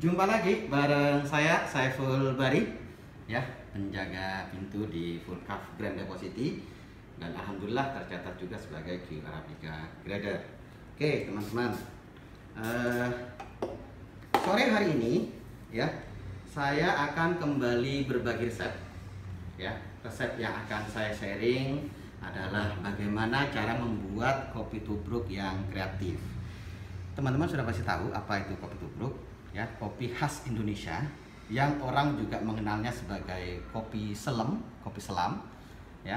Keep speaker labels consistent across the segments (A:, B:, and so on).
A: Jumpa lagi bareng saya Saiful Bari, ya, penjaga pintu di Full Caf Grand Depositi, dan alhamdulillah tercatat juga sebagai Q Arabica Grader. Oke teman-teman, sore hari ini ya saya akan kembali berbagi resep. Ya, resep yang akan saya sharing adalah bagaimana cara membuat kopi tubruk yang kreatif. Teman-teman sudah pasti tahu apa itu kopi tubruk, ya, kopi khas Indonesia yang orang juga mengenalnya sebagai kopi selam, ya.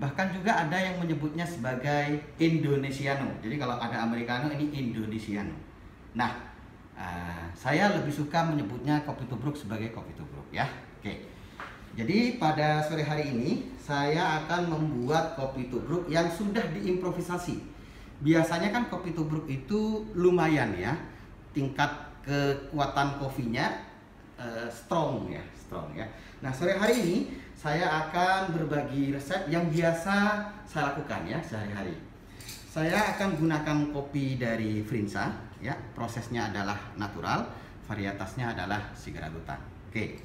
A: Bahkan juga ada yang menyebutnya sebagai Indonesiano. Jadi kalau ada Americano, ini Indonesiano. Nah, saya lebih suka menyebutnya kopi tubruk sebagai kopi tubruk, ya. Oke. Jadi pada sore hari ini saya akan membuat kopi tubruk yang sudah diimprovisasi. Biasanya kan kopi tubruk itu lumayan ya, tingkat kekuatan kopinya strong ya. Nah, sore hari ini saya akan berbagi resep yang biasa saya lakukan ya sehari-hari. Saya akan gunakan kopi dari Frinsa ya, prosesnya adalah natural, varietasnya adalah Sigaraguta. Oke.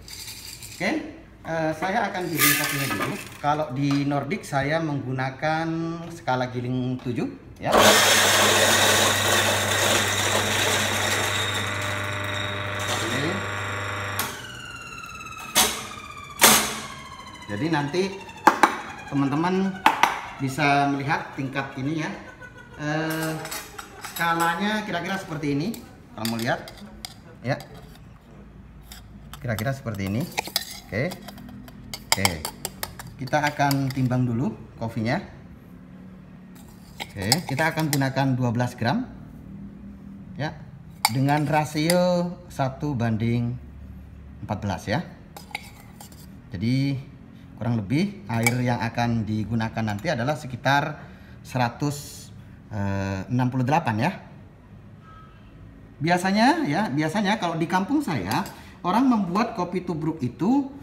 A: Saya akan giling kopinya dulu. Kalau di Nordic saya menggunakan skala giling 7 ya. Oke. Jadi nanti teman-teman bisa melihat tingkat ini ya. Skalanya kira-kira seperti ini. Kamu lihat ya. Kira-kira seperti ini. Oke. Kita akan timbang dulu kopinya. Oke, kita akan gunakan 12 gram ya, dengan rasio 1:14 ya. Jadi kurang lebih air yang akan digunakan nanti adalah sekitar 168 ya. Biasanya kalau di kampung saya orang membuat kopi tubruk itu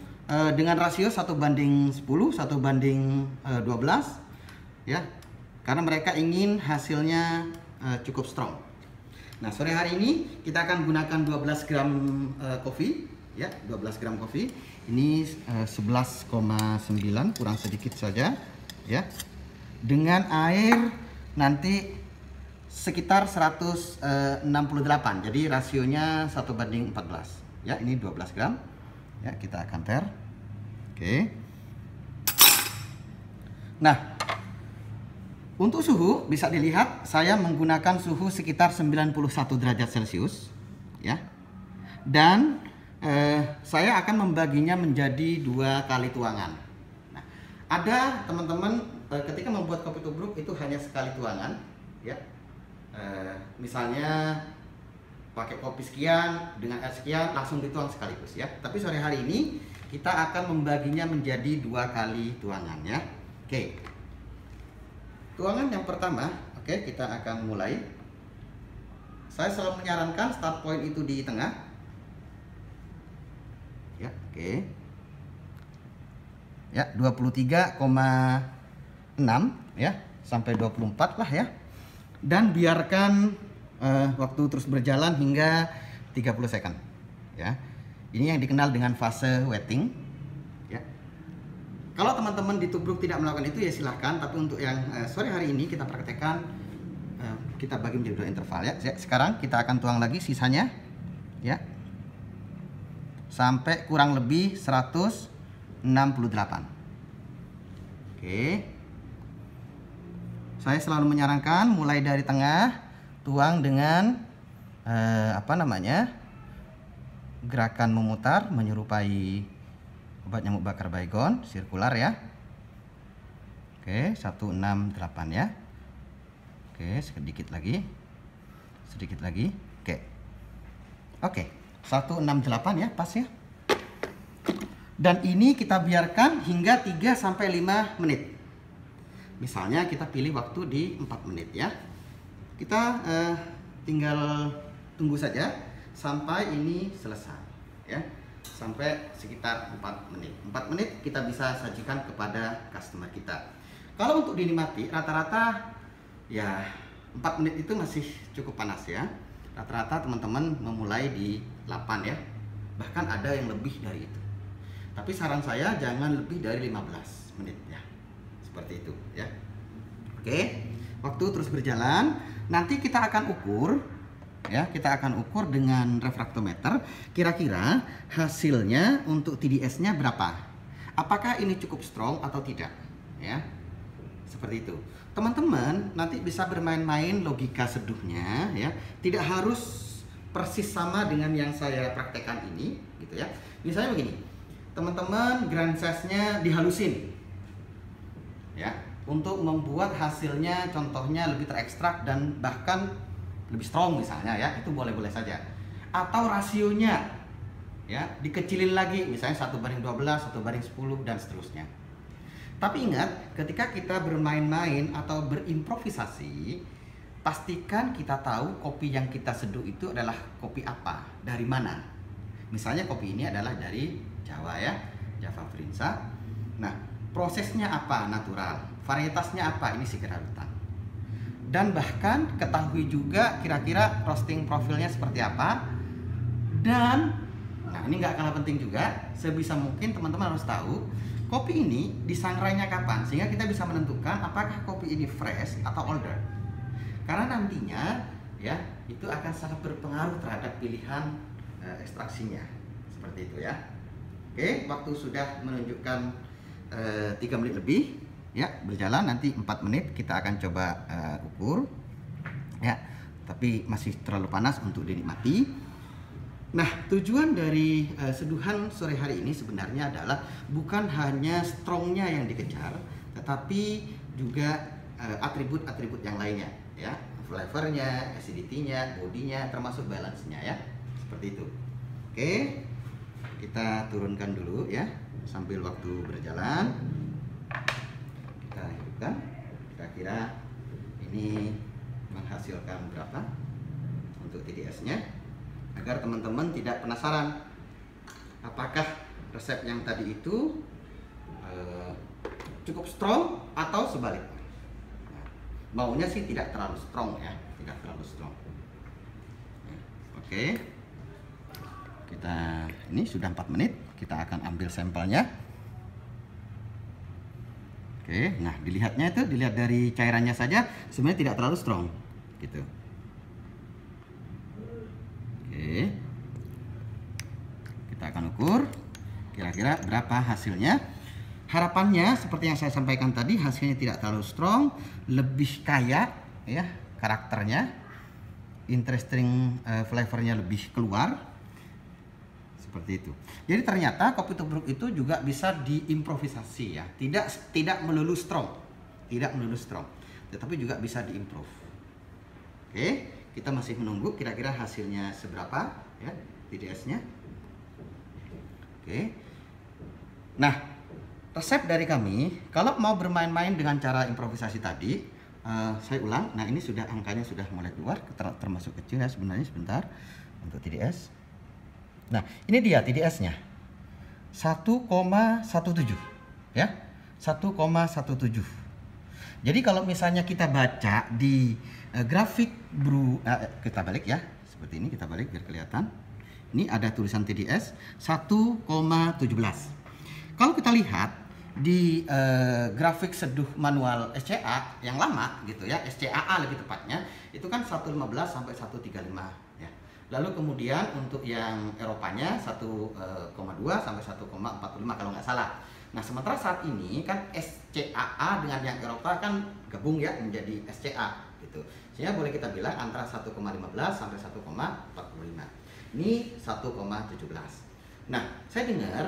A: dengan rasio 1:10, 1:12 ya, karena mereka ingin hasilnya cukup strong. Nah, sore hari ini kita akan gunakan 12 gram kopi ya, 12 gram kopi. Ini 11,9 kurang sedikit saja ya. Dengan air nanti sekitar 168. Jadi rasionya 1:14 ya. Ini 12 gram ya, kita akan pair. Oke. Nah, untuk suhu bisa dilihat saya menggunakan suhu sekitar 91 derajat Celcius ya. Dan saya akan membaginya menjadi 2 kali tuangan. Nah, ada teman-teman ketika membuat kopi tubruk itu hanya sekali tuangan ya. Misalnya pakai kopi sekian dengan air sekian langsung dituang sekaligus ya. Tapi sore hari ini kita akan membaginya menjadi 2 kali tuangan ya. Oke. Tuangan yang pertama, oke, kita akan mulai. Saya selalu menyarankan start point itu di tengah. Ya, oke. Ya, 23,6 ya, sampai 24 lah ya. Dan biarkan waktu terus berjalan hingga 30 second ya. Ini yang dikenal dengan fase wetting ya. Kalau teman-teman di tubruk tidak melakukan itu ya silahkan, tapi untuk yang sore hari ini kita praktekkan, kita bagi menjadi 2 interval ya. Sekarang kita akan tuang lagi sisanya ya, sampai kurang lebih 168. Oke. Saya selalu menyarankan mulai dari tengah, tuang dengan gerakan memutar menyerupai obat nyamuk bakar baygon, sirkular ya. Oke, 168 ya. Oke, sedikit lagi. Oke, 168 ya, pas ya. Dan ini kita biarkan hingga 3 sampai 5 menit. Misalnya kita pilih waktu di 4 menit ya. Kita tinggal tunggu saja sampai ini selesai ya. Sampai sekitar 4 menit. 4 menit kita bisa sajikan kepada customer kita. Kalau untuk dinikmati rata-rata ya 4 menit itu masih cukup panas ya. Rata-rata teman-teman memulai di 8 ya. Bahkan ada yang lebih dari itu. Tapi saran saya jangan lebih dari 15 menit ya. Seperti itu ya. Oke, waktu terus berjalan, nanti kita akan ukur ya, kita akan ukur dengan refraktometer kira-kira hasilnya untuk TDS-nya berapa. Apakah ini cukup strong atau tidak ya. Seperti itu. Teman-teman nanti bisa bermain-main logika seduhnya ya. Tidak harus persis sama dengan yang saya praktekkan ini gitu ya. Misalnya begini, teman-teman grand size-nya dihalusin ya, untuk membuat hasilnya contohnya lebih terekstrak dan bahkan lebih strong misalnya ya, itu boleh-boleh saja. Atau rasionya ya dikecilin lagi, misalnya 1:12, 1:10 dan seterusnya. Tapi ingat, ketika kita bermain-main atau berimprovisasi, pastikan kita tahu kopi yang kita seduh itu adalah kopi apa, dari mana. Misalnya kopi ini adalah dari Jawa ya, Java Frinsa. Nah, prosesnya apa? Natural. Varietasnya apa? Ini Sigararutan. Dan bahkan ketahui juga kira-kira roasting profilnya seperti apa. Dan, nah ini nggak kalah penting juga, sebisa mungkin teman-teman harus tahu kopi ini disangrainya kapan, sehingga kita bisa menentukan apakah kopi ini fresh atau older. Karena nantinya ya itu akan sangat berpengaruh terhadap pilihan ekstraksinya. Seperti itu ya. Oke, waktu sudah menunjukkan 3 menit lebih ya, berjalan. Nanti 4 menit kita akan coba ukur ya, tapi masih terlalu panas untuk dinikmati. Nah, tujuan dari seduhan sore hari ini sebenarnya adalah bukan hanya strongnya yang dikejar, tetapi juga atribut-atribut yang lainnya ya, flavornya, acidity-nya, bodinya, termasuk balance-nya ya, seperti itu. Oke, kita turunkan dulu ya, sambil waktu berjalan kita hidupkan, kira-kira ini menghasilkan berapa untuk TDS-nya, agar teman-teman tidak penasaran apakah resep yang tadi itu cukup strong atau sebaliknya. Nah, maunya sih tidak terlalu strong ya, tidak terlalu strong. Oke, kita ini sudah 4 menit, kita akan ambil sampelnya. Oke, nah dilihatnya itu, dilihat dari cairannya saja sebenarnya tidak terlalu strong gitu. Oke, kita akan ukur kira-kira berapa hasilnya. Harapannya seperti yang saya sampaikan tadi, hasilnya tidak terlalu strong, lebih kaya ya karakternya, interesting flavornya lebih keluar, seperti itu. Jadi ternyata kopi tubruk itu juga bisa diimprovisasi ya, tidak melulu strong, tetapi juga bisa diimprove. Oke, kita masih menunggu kira-kira hasilnya seberapa ya TDS-nya. Oke. Nah, resep dari kami kalau mau bermain-main dengan cara improvisasi tadi, saya ulang. Nah, ini sudah angkanya sudah mulai keluar, termasuk kecil ya sebenarnya, sebentar untuk TDS. Nah, ini dia TDS-nya. 1,17 ya. 1,17. Jadi kalau misalnya kita baca di grafik kita balik ya, seperti ini, kita balik biar kelihatan. Ini ada tulisan TDS 1,17. Kalau kita lihat di grafik seduh manual SCA yang lama gitu ya, SCAA lebih tepatnya, itu kan 1,15 sampai 1,35 ya. Lalu kemudian untuk yang Eropanya 1,2 sampai 1,45 kalau nggak salah. Nah, sementara saat ini kan SCAA dengan yang Eropa kan gabung ya menjadi SCA gitu. Sehingga boleh kita bilang antara 1,15 sampai 1,45. Ini 1,17. Nah, saya dengar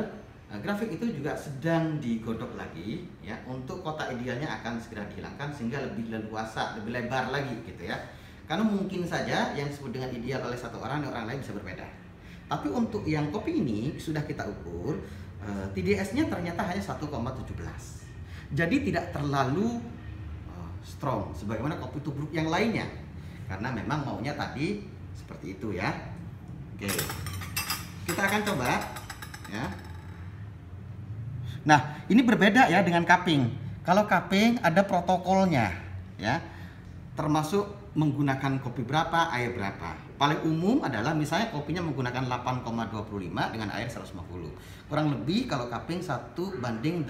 A: grafik itu juga sedang digodok lagi ya, untuk kota idealnya akan segera dihilangkan sehingga lebih leluasa, lebih lebar lagi gitu ya. Karena mungkin saja yang disebut dengan ideal oleh satu orang dan orang lain bisa berbeda. Tapi untuk yang kopi ini sudah kita ukur, TDS-nya ternyata hanya 1,17. Jadi tidak terlalu strong sebagaimana kopi tubruk yang lainnya. Karena memang maunya tadi seperti itu ya. Oke. Kita akan coba ya. Nah, ini berbeda ya dengan cupping. Kalau cupping ada protokolnya ya. Termasuk menggunakan kopi berapa, air berapa. paling umum adalah misalnya kopinya menggunakan 8,25 dengan air 150. Kurang lebih kalau cupping 1:18,18.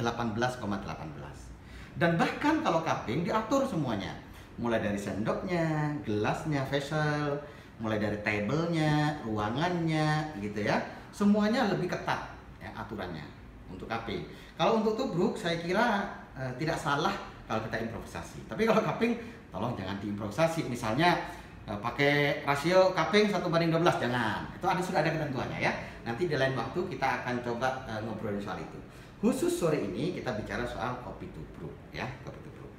A: Dan bahkan kalau cupping diatur semuanya. Mulai dari sendoknya, gelasnya, vessel, mulai dari tablenya, ruangannya gitu ya. Semuanya lebih ketat ya aturannya untuk cupping. Kalau untuk tubruk saya kira tidak salah kalau kita improvisasi. Tapi kalau cupping tolong jangan diimprovisasi. Misalnya pakai rasio cupping 1:12, jangan. Itu sudah ada ketentuannya ya. Nanti di lain waktu kita akan coba ngobrolin soal itu. Khusus sore ini kita bicara soal kopi tubruk ya, kopi tubruk.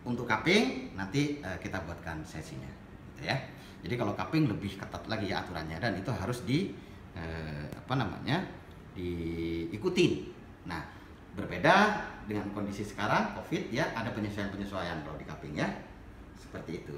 A: Untuk cupping nanti kita buatkan sesinya, gitu ya. Jadi kalau cupping lebih ketat lagi ya aturannya, dan itu harus diikutin. Nah, berbeda dengan kondisi sekarang COVID ya, ada penyesuaian-penyesuaian kalau di cupping ya. Seperti itu.